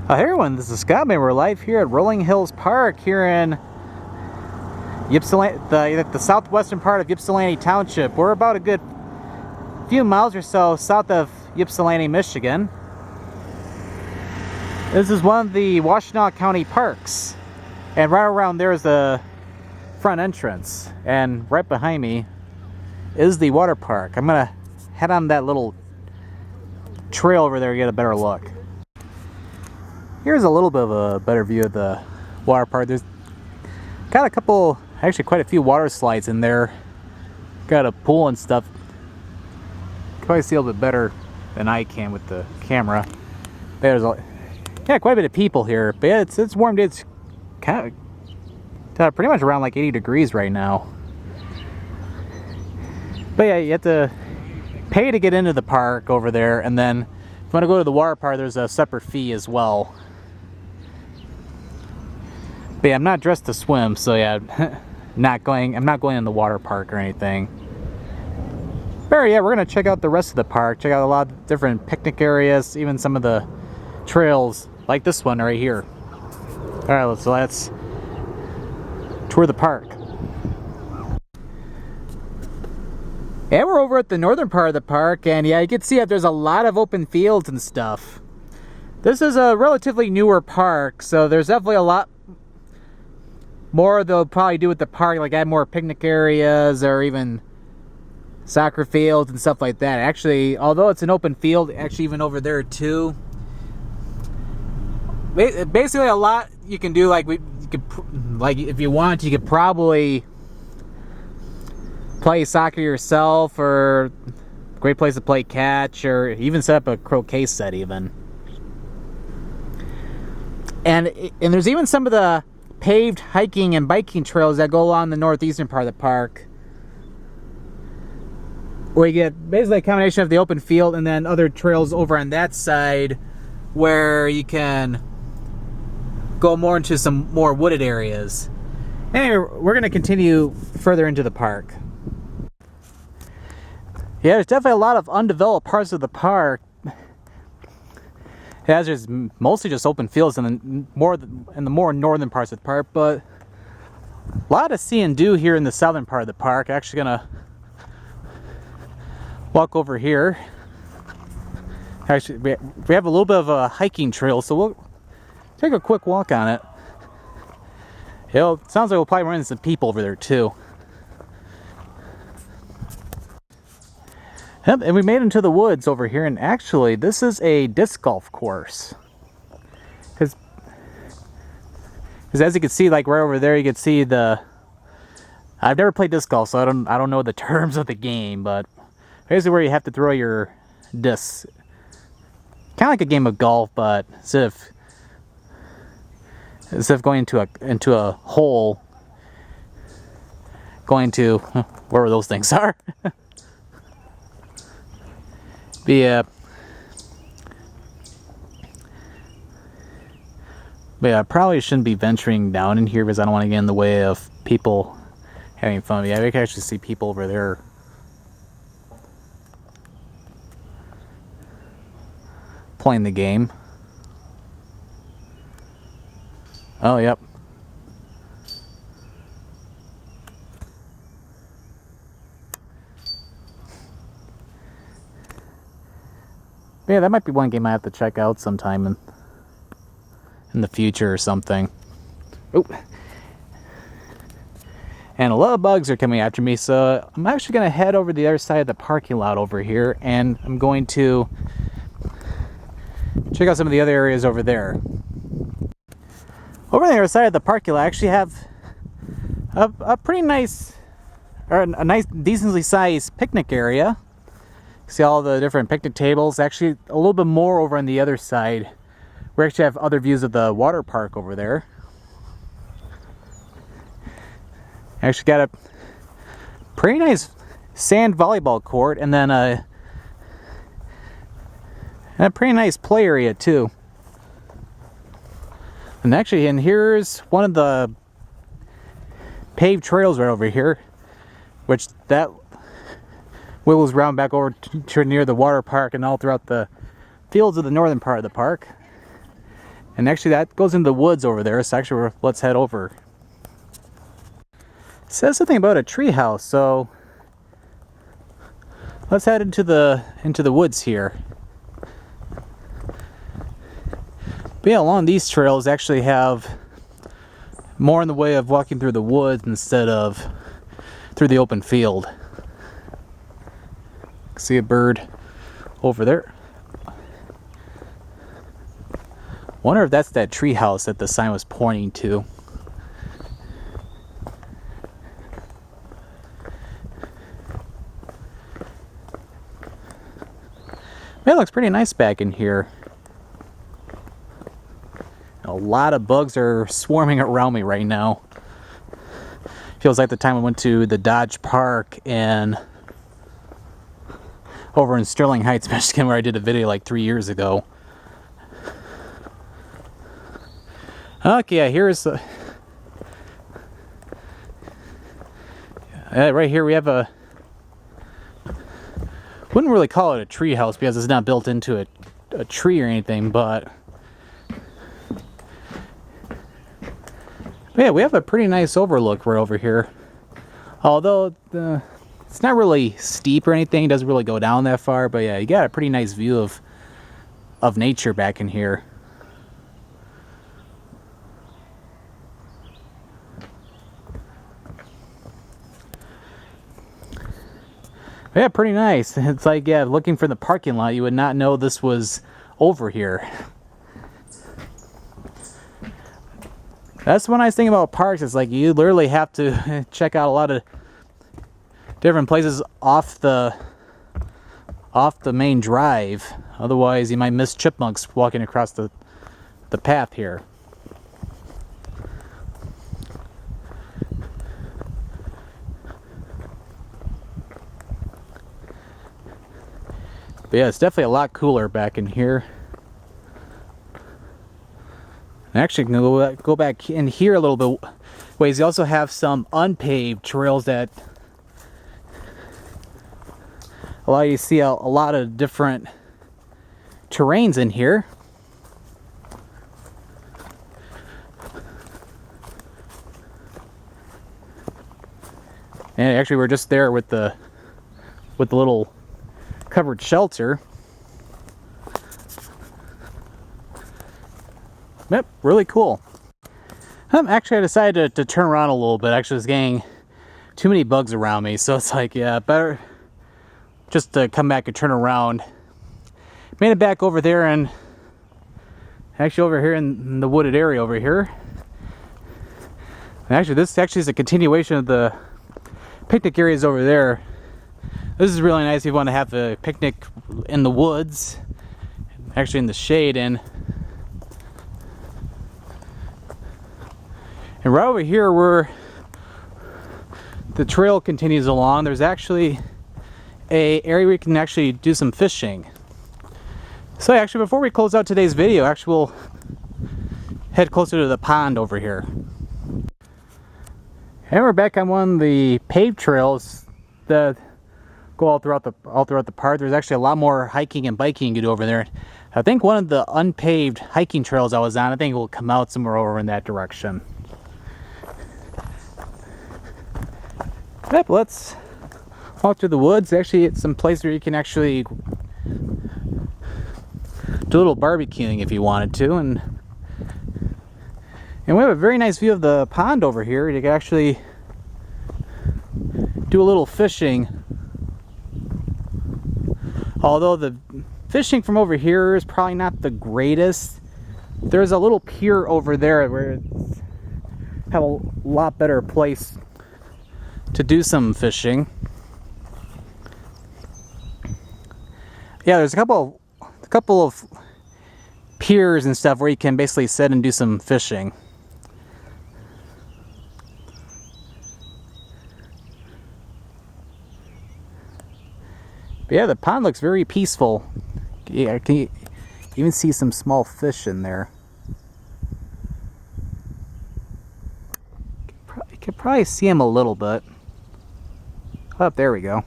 Hey everyone, this is Scott, and we're live here at Rolling Hills Park here in Ypsilanti, the southwestern part of Ypsilanti Township. We're about a good few miles or so south of Ypsilanti, Michigan. This is one of the Washtenaw County parks, and right around there is the front entrance, and right behind me is the water park. I'm gonna head on that little trail over there to get a better look. Here's a little bit of a better view of the water park. There's got a couple, actually quite a few water slides in there. Got a pool and stuff. You can probably see a little bit better than I can with the camera. There's quite a bit of people here, but yeah, it's warm. It's kind of pretty much around like 80 degrees right now. But yeah, you have to pay to get into the park over there, and then if you want to go to the water park, there's a separate fee as well. But yeah, I'm not dressed to swim, so yeah, I'm not going in the water park or anything. But yeah, we're gonna check out the rest of the park, check out a lot of different picnic areas, even some of the trails like this one right here. All right, let's tour the park. Yeah, we're over at the northern part of the park, and yeah, you can see that there's a lot of open fields and stuff. This is a relatively newer park, so there's definitely a lot more they'll probably do with the park, like add more picnic areas or even soccer fields and stuff like that. Actually, although it's an open field, actually even over there too, basically a lot you can do. Like if you want, you could probably play soccer yourself, or great place to play catch, or even set up a croquet set even. And there's even some of the paved hiking and biking trails that go along the northeastern part of the park, where you get basically a combination of the open field and then other trails over on that side where you can go more into some more wooded areas. Anyway, we're going to continue further into the park. Yeah, there's definitely a lot of undeveloped parts of the park. Yeah, there's mostly just open fields in the more northern parts of the park, but a lot to see and do here in the southern part of the park. Actually gonna walk over here. Actually, we have a little bit of a hiking trail, so we'll take a quick walk on it. It sounds like we'll probably run into some people over there too. Yep, and we made it into the woods over here, and actually this is a disc golf course. Because as you can see, like right over there, you can see I've never played disc golf, so I don't know the terms of the game, but basically where you have to throw your discs. Kind of like a game of golf, but instead of going into a hole, going to wherever those things are. But yeah, I probably shouldn't be venturing down in here because I don't want to get in the way of people having fun. Yeah, we can actually see people over there playing the game. Oh, yep. Yeah, that might be one game I have to check out sometime in the future or something. Oop. And a lot of bugs are coming after me, so I'm actually going to head over the other side of the parking lot over here, and I'm going to check out some of the other areas over there. Over on the other side of the parking lot, I actually have a pretty nice, or a nice, decently sized picnic area. See all the different picnic tables. Actually, a little bit more over on the other side. We actually have other views of the water park over there. Actually got a pretty nice sand volleyball court, and then a pretty nice play area too. And actually, and here's one of the paved trails right over here, which that wiggles around back over to near the water park and all throughout the fields of the northern part of the park. And actually that goes into the woods over there, so actually let's head over. It says something about a tree house, so let's head into the woods here. But yeah, along these trails actually have more in the way of walking through the woods instead of through the open field. See a bird over there. Wonder if that's that tree house that the sign was pointing to. Man, it looks pretty nice back in here. A lot of bugs are swarming around me right now. Feels like the time I went to the Dodge Park and over in Sterling Heights, Michigan, where I did a video like 3 years ago. Okay, yeah, here's the... right here we have a... Wouldn't really call it a tree house because it's not built into a tree or anything, but... Yeah, we have a pretty nice overlook right over here. Although it's not really steep or anything, it doesn't really go down that far, but yeah, you got a pretty nice view of nature back in here. Yeah, pretty nice. It's like, yeah, looking for the parking lot, you would not know this was over here. That's one nice thing about parks. It's like you literally have to check out a lot of different places off the main drive. Otherwise, you might miss chipmunks walking across the path here. But yeah, it's definitely a lot cooler back in here. Actually, can go back in here a little bit ways. You also have some unpaved trails that allow you to see a lot of different terrains in here. And actually, we're just there with the little covered shelter. Yep, really cool. Actually, I decided to turn around a little bit. Actually, I was getting too many bugs around me, so it's like, yeah, better just to come back and turn around. Made it back over there, and actually over here in the wooded area over here. And actually, this actually is a continuation of the picnic areas over there. This is really nice if you want to have a picnic in the woods, actually in the shade. And right over here where the trail continues along, there's actually a area where you can actually do some fishing. So actually, before we close out today's video, actually we'll head closer to the pond over here. And we're back on one of the paved trails that go all throughout the park. There's actually a lot more hiking and biking you can do over there. I think one of the unpaved hiking trails I was on, I think it will come out somewhere over in that direction. Yep, let's walk through the woods. Actually, it's some place where you can actually do a little barbecuing if you wanted to, and we have a very nice view of the pond over here. You can actually do a little fishing. Although the fishing from over here is probably not the greatest. There's a little pier over there where it's have a lot better place to do some fishing. Yeah, there's a couple of piers and stuff where you can basically sit and do some fishing. But yeah, the pond looks very peaceful. Yeah, I can even see some small fish in there. You can probably see them a little bit. Oh, there we go.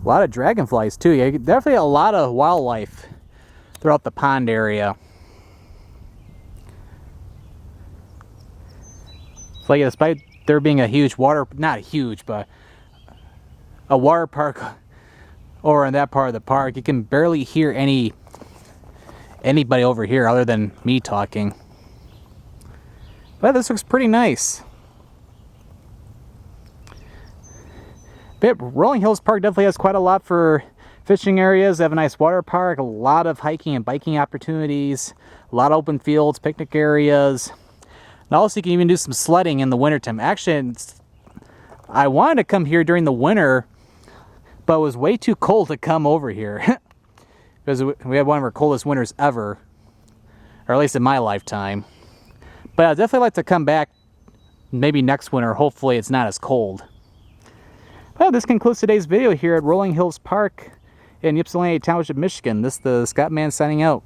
A lot of dragonflies too. Yeah, definitely a lot of wildlife throughout the pond area. It's like, despite there being a huge water, not huge, but a water park over in that part of the park, you can barely hear anybody over here other than me talking. But this looks pretty nice. But Rolling Hills Park definitely has quite a lot for fishing areas. They have a nice water park, a lot of hiking and biking opportunities, a lot of open fields, picnic areas. And also you can even do some sledding in the wintertime. Actually, I wanted to come here during the winter, but it was way too cold to come over here. Because we had one of our coldest winters ever, or at least in my lifetime. But I'd definitely like to come back maybe next winter. Hopefully it's not as cold. Well, this concludes today's video here at Rolling Hills Park in Ypsilanti Township, Michigan. This is the Scott Man signing out.